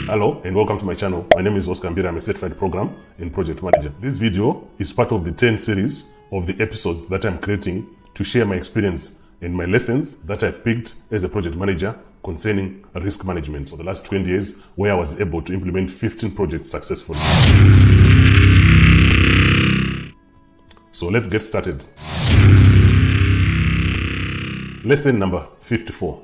Hello and welcome to my channel. My name is Oscar Mbira. I'm a certified program and project manager. This video is part of the 10 series of the episodes that I'm creating to share my experience and my lessons that I've picked as a project manager concerning risk management for the last 20 years, where I was able to implement 15 projects successfully. So let's get started. Lesson number 54.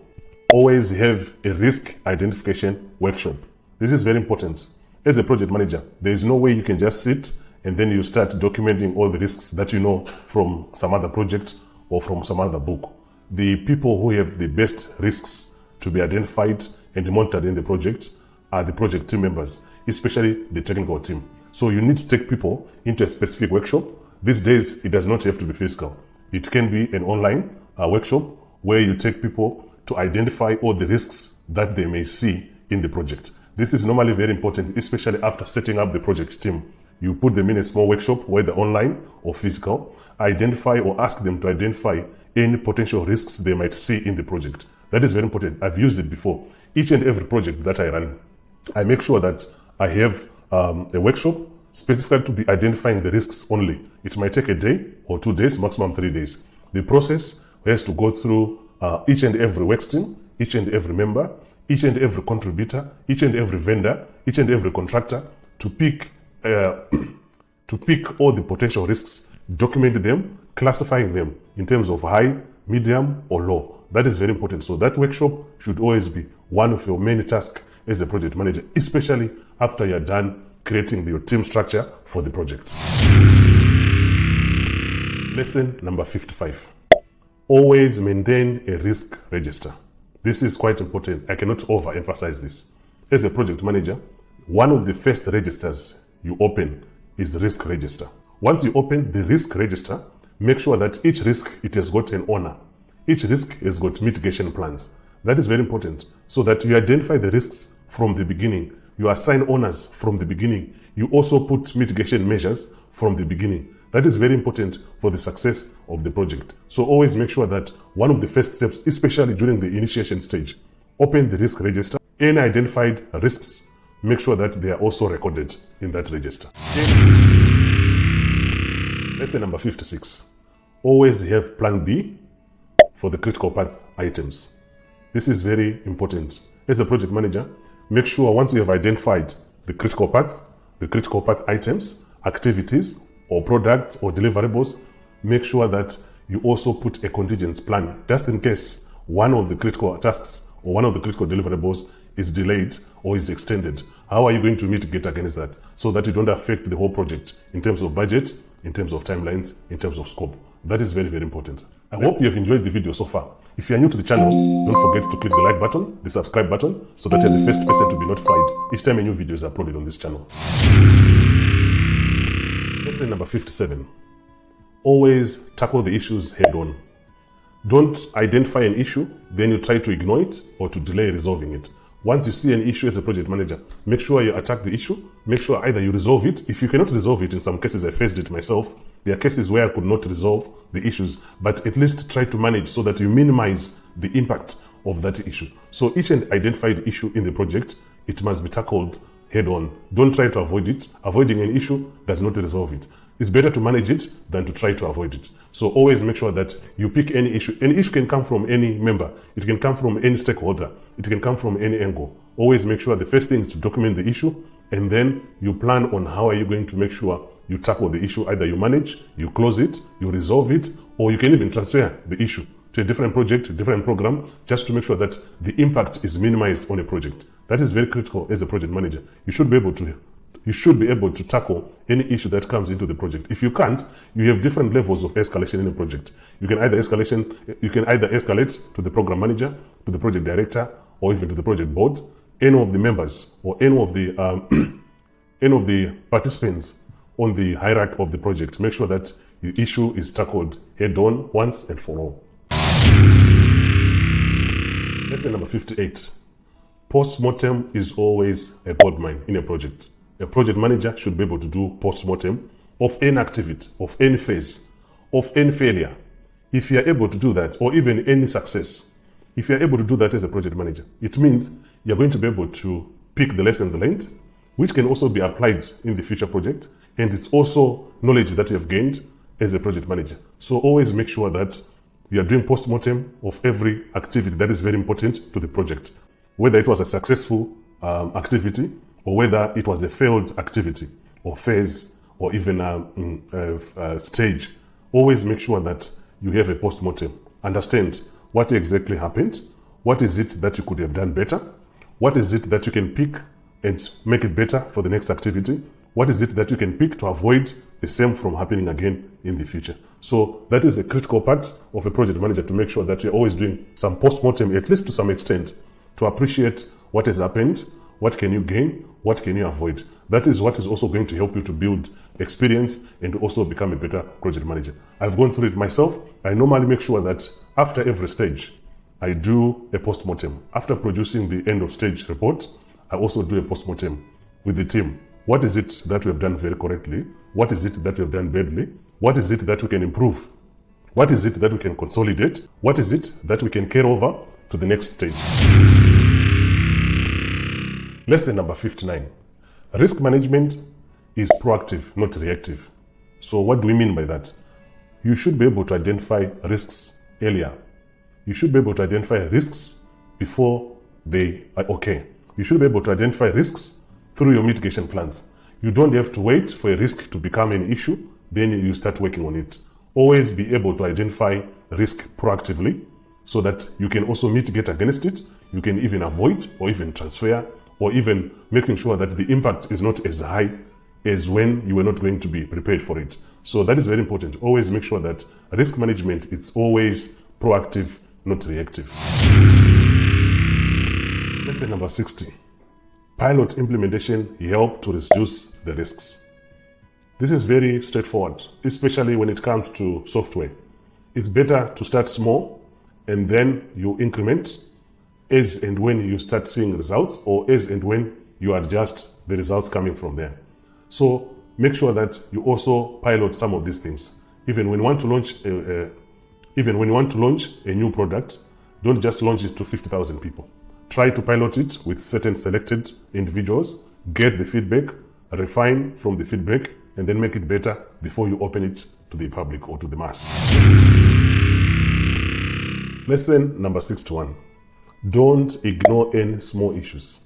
Always have a risk identification workshop. This is very important. As a project manager, there is no way you can just sit and then you start documenting all the risks that you know from some other project or from some other book. The people who have the best risks to be identified and monitored in the project are the project team members, especially the technical team. So you need to take people into a specific workshop. These days, it does not have to be physical. It can be an online workshop where you take people to identify all the risks that they may see in the project. This is normally very important, especially after setting up the project team. You put them in a small workshop, whether online or physical, identify or ask them to identify any potential risks they might see in the project. That is very important. I've used it before. Each and every project that I run, I make sure that I have a workshop specifically to be identifying the risks only. It might take a day or 2 days, maximum 3 days. The process has to go through each and every work stream, each and every member, each and every contributor, each and every vendor, each and every contractor to pick all the potential risks, document them, classifying them in terms of high, medium, or low. That is very important. So that workshop should always be one of your main tasks as a project manager, especially after you're done creating your team structure for the project. Lesson number 55. Always maintain a risk register. This is quite important. I cannot overemphasize this. As a project manager, one of the first registers you open is risk register. Once you open the risk register, make sure that each risk, it has got an owner. Each risk has got mitigation plans. That is very important, so that you identify the risks from the beginning. You assign owners from the beginning. You also put mitigation measures from the beginning. That is very important for the success of the project. So always make sure that one of the first steps, especially during the initiation stage, open the risk register. Any identified risks, make sure that they are also recorded in that register. Lesson number 56. Always have plan B for the critical path items. This is very important. As a project manager, make sure once you have identified the critical path items, activities, or products or deliverables, make sure that you also put a contingency plan just in case one of the critical tasks or one of the critical deliverables is delayed or is extended. How are you going to mitigate against that so that you don't affect the whole project in terms of budget, in terms of timelines, in terms of scope? That is very, very important. I hope you have enjoyed the video so far. If you are new to the channel, don't forget to click the like button, the subscribe button, so that you're the first person to be notified each time a new video is uploaded on this channel. Lesson number 57. Always tackle the issues head on. Don't identify an issue, then you try to ignore it or to delay resolving it. Once you see an issue as a project manager, make sure you attack the issue. Make sure either you resolve it. If you cannot resolve it, in some cases I faced it myself. There are cases where I could not resolve the issues, but at least try to manage so that you minimize the impact of that issue. So each and identified issue in the project, it must be tackled head on. Don't try to avoid it. Avoiding an issue does not resolve it. It's better to manage it than to try to avoid it. So always make sure that you pick any issue. Any issue can come from any member. It can come from any stakeholder. It can come from any angle. Always make sure the first thing is to document the issue, and then you plan on how are you going to make sure you tackle the issue. Either you manage, you close it, you resolve it, or you can even transfer the issue to a different project, a different program, just to make sure that the impact is minimized on a project. That is very critical as a project manager. You should be able to tackle any issue that comes into the project. If you can't, you have different levels of escalation in a project. You can either escalate to the program manager, to the project director, or even to the project board. Any of the members or any of the participants on the hierarchy of the project, make sure that the issue is tackled head on once and for all. Lesson number 58. Post-mortem is always a goldmine in a project. A project manager should be able to do post-mortem of any activity, of any phase, of any failure. If you are able to do that, or even any success, if you are able to do that as a project manager, it means you're going to be able to pick the lessons learned, which can also be applied in the future project. And it's also knowledge that you have gained as a project manager. So always make sure that you are doing post-mortem of every activity that is very important to the project, whether it was a successful activity or whether it was a failed activity or phase or even a stage. Always make sure that you have a post-mortem. Understand what exactly happened, what is it that you could have done better, what is it that you can pick and make it better for the next activity, what is it that you can pick to avoid the same from happening again in the future. So that is a critical part of a project manager, to make sure that you're always doing some post-mortem, at least to some extent, to appreciate what has happened, what can you gain, what can you avoid. That is what is also going to help you to build experience and to also become a better project manager. I've gone through it myself. I normally make sure that after every stage, I do a post-mortem. After producing the end of stage report, I also do a post-mortem with the team. What is it that we have done very correctly? What is it that we have done badly? What is it that we can improve? What is it that we can consolidate? What is it that we can carry over to the next stage? Lesson number 59. Risk management is proactive, not reactive. So what do we mean by that? You should be able to identify risks earlier. You should be able to identify risks before they occur. You should be able to identify risks through your mitigation plans. You don't have to wait for a risk to become an issue, then you start working on it. Always be able to identify risk proactively so that you can also mitigate against it. You can even avoid or even transfer or even making sure that the impact is not as high as when you were not going to be prepared for it. So that is very important. Always make sure that risk management is always proactive, not reactive. Lesson number 60. Pilot implementation help to reduce the risks. This is very straightforward, especially when it comes to software. It's better to start small and then you increment as and when you start seeing results, or as and when you adjust the results coming from there. So make sure that you also pilot some of these things. Even when you want to launch a new product, don't just launch it to 50,000 people. Try to pilot it with certain selected individuals, get the feedback, refine from the feedback, and then make it better before you open it to the public or to the mass. Lesson number 61. Don't ignore any small issues.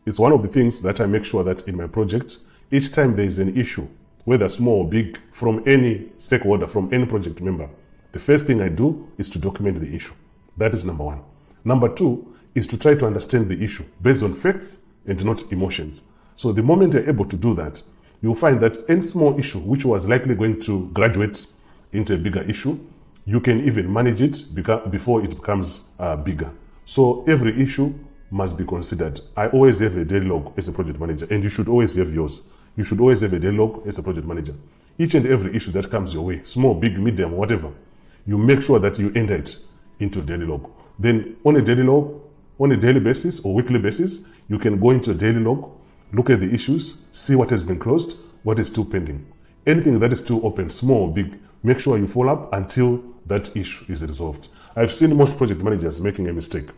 It's one of the things that I make sure that in my project, each time there is an issue, whether small or big, from any stakeholder, from any project member, the first thing I do is to document the issue. That is number one. Number two is to try to understand the issue based on facts and not emotions. So the moment you're able to do that, you'll find that any small issue which was likely going to graduate into a bigger issue, you can even manage it before it becomes bigger. So every issue must be considered. I always have a daily log as a project manager, and you should always have yours. You should always have a daily log as a project manager. Each and every issue that comes your way, small, big, medium, whatever, you make sure that you enter it into a daily log. Then on a daily log, on a daily basis or weekly basis, you can go into a daily log, look at the issues, see what has been closed, what is still pending. Anything that is still open, small or big, make sure you follow up until that issue is resolved. I've seen most project managers making a mistake.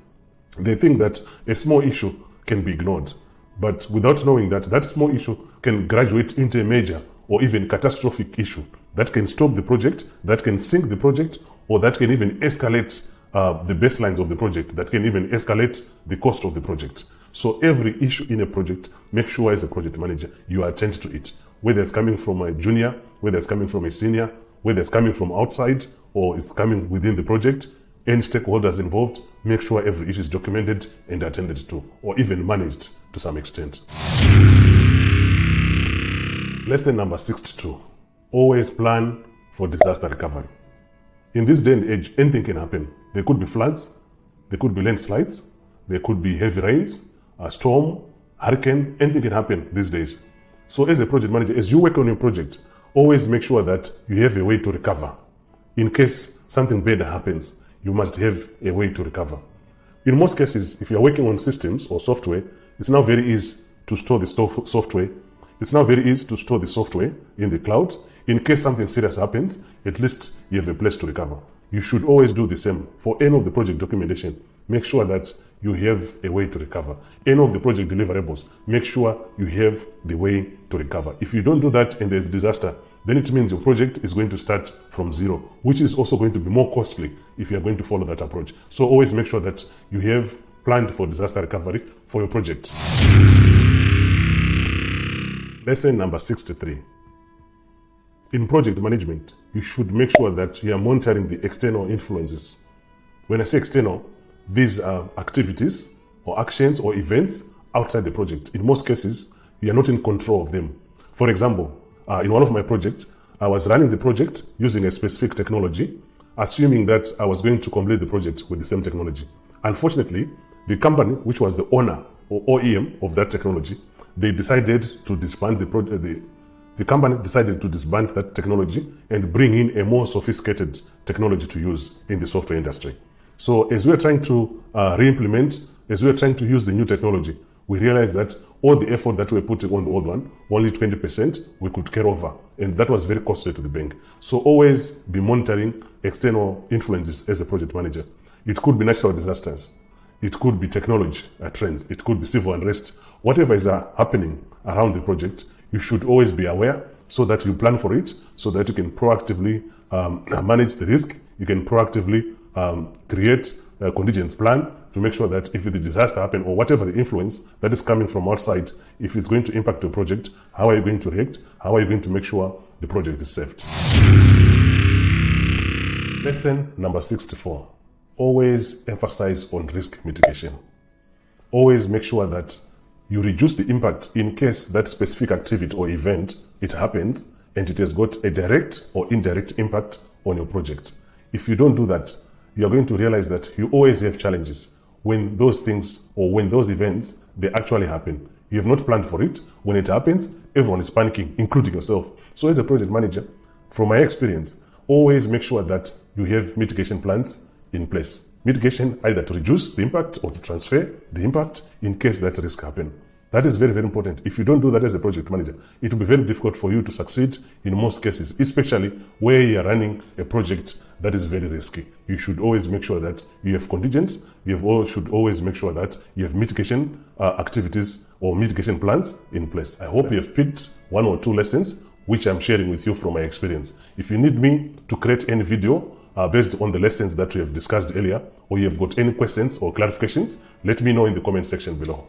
They think that a small issue can be ignored, but without knowing that that small issue can graduate into a major or even catastrophic issue that can stop the project, that can sink the project, or that can even escalate the baselines of the project, that can even escalate the cost of the project. So every issue in a project, make sure as a project manager, you attend to it. Whether it's coming from a junior, whether it's coming from a senior, whether it's coming from outside, or it's coming within the project, any stakeholders involved, make sure every issue is documented and attended to, or even managed to some extent. Lesson number 62. Always plan for disaster recovery. In this day and age, anything can happen. There could be floods, there could be landslides, there could be heavy rains, a storm, hurricane, anything can happen these days. So as a project manager, as you work on your project, always make sure that you have a way to recover. In case something bad happens, you must have a way to recover. In most cases, if you're working on systems or software, it's now very easy to store the software. It's now very easy to store the software in the cloud. In case something serious happens, at least you have a place to recover. You should always do the same for any of the project documentation. Make sure that you have a way to recover. Any of the project deliverables, make sure you have the way to recover. If you don't do that and there's a disaster, then it means your project is going to start from zero, which is also going to be more costly if you are going to follow that approach. So always make sure that you have planned for disaster recovery for your project. Lesson number 63. In project management, you should make sure that you are monitoring the external influences. When I say external, these are activities or actions or events outside the project. In most cases, you are not in control of them. For example, in one of my projects, I was running the project using a specific technology, assuming that I was going to complete the project with the same technology. Unfortunately, the company, which was the owner or OEM of that technology, they decided to disband the company decided to disband that technology and bring in a more sophisticated technology to use in the software industry. So as we are trying to re-implement, as we are trying to use the new technology, we realized that all the effort that we were putting on the old one, only 20% we could carry over. And that was very costly to the bank. So always be monitoring external influences as a project manager. It could be natural disasters. It could be technology trends. It could be civil unrest. Whatever is happening around the project, you should always be aware so that you plan for it, so that you can proactively manage the risk. You can proactively create a contingency plan to make sure that if the disaster happens or whatever the influence that is coming from outside, if it's going to impact your project, how are you going to react? How are you going to make sure the project is saved? Lesson number 64. Always emphasize on risk mitigation. Always make sure that you reduce the impact in case that specific activity or event, it happens and it has got a direct or indirect impact on your project. If you don't do that, you are going to realize that you always have challenges when those things or when those events, they actually happen. You have not planned for it. When it happens, everyone is panicking, including yourself. So as a project manager, from my experience, always make sure that you have mitigation plans in place. Mitigation either to reduce the impact or to transfer the impact in case that risk happens. That is very, very important. If you don't do that as a project manager, it will be very difficult for you to succeed in most cases, especially where you are running a project that is very risky. You should always make sure that you have contingents. Should always make sure that you have mitigation activities or mitigation plans in place. I hope you have picked one or two lessons which I'm sharing with you from my experience. If you need me to create any video based on the lessons that we have discussed earlier, or you have got any questions or clarifications, let me know in the comment section below.